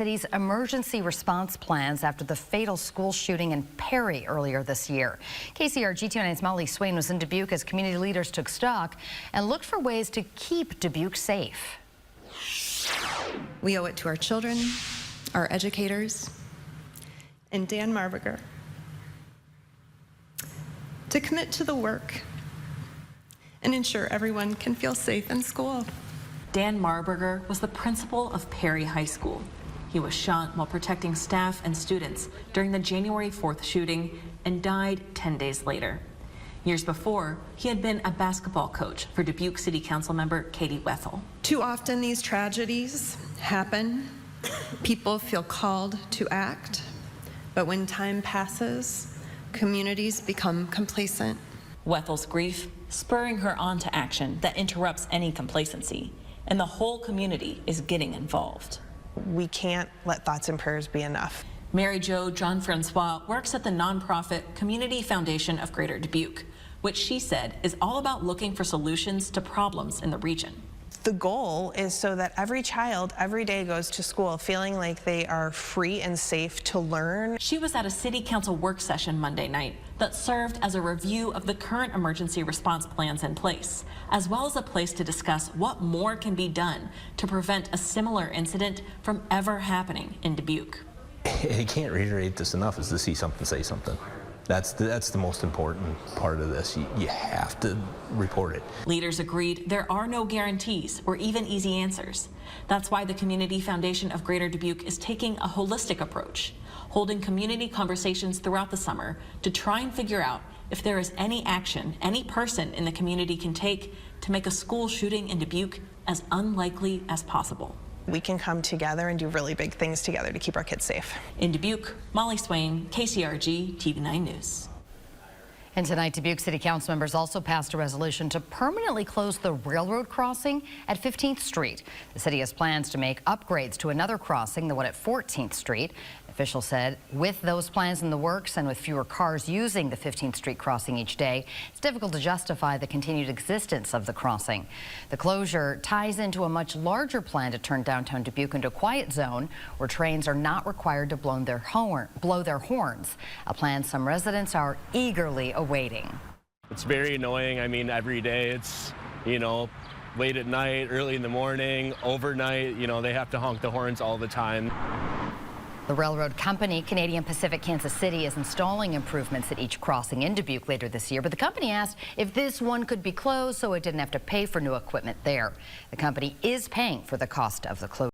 city's emergency response plans after the fatal school shooting in Perry earlier this year. KCRG 2's Molly Swain was in Dubuque as community leaders took stock and looked for ways to keep Dubuque safe. We owe it to our children, our educators, and Dan Marburger to commit to the work and ensure everyone can feel safe in school. Dan Marburger was the principal of Perry High School. He was shot while protecting staff and students during the January 4th shooting and died 10 days later. Years before, he had been a basketball coach for Dubuque City Council member Katie Wethel. Too often these tragedies happen. People feel called to act, but when time passes, communities become complacent. Wethel's grief spurring her on to action that interrupts any complacency, and the whole community is getting involved. We can't let thoughts and prayers be enough. Mary Jo Jean-Francois works at the nonprofit Community Foundation of Greater Dubuque, which she said is all about looking for solutions to problems in the region. The goal is so that every child every day goes to school feeling like they are free and safe to learn. She was at a city council work session Monday night that served as a review of the current emergency response plans in place, as well as a place to discuss what more can be done to prevent a similar incident from ever happening in Dubuque. I can't reiterate this enough, is to see something, say something. That's the most important part of this. You have to report it. Leaders agreed there are no guarantees or even easy answers. That's why the Community Foundation of Greater Dubuque is taking a holistic approach, holding community conversations throughout the summer to try and figure out if there is any action any person in the community can take to make a school shooting in Dubuque as unlikely as possible. We can come together and do really big things together to keep our kids safe. In Dubuque, Molly Swain, KCRG TV9 News. And tonight, Dubuque City Council members also passed a resolution to permanently close the railroad crossing at 15th Street. The city has plans to make upgrades to another crossing, the one at 14th Street. Officials said with those plans in the works and with fewer cars using the 15th Street crossing each day, it's difficult to justify the continued existence of the crossing. The closure ties into a much larger plan to turn downtown Dubuque into a quiet zone where trains are not required to blow their horns, a plan some residents are eagerly awaiting. It's very annoying. I mean, every day it's, late at night, early in the morning, overnight, they have to honk the horns all the time. The railroad company, Canadian Pacific Kansas City, is installing improvements at each crossing in Dubuque later this year, but the company asked if this one could be closed so it didn't have to pay for new equipment there. The company is paying for the cost of the closure.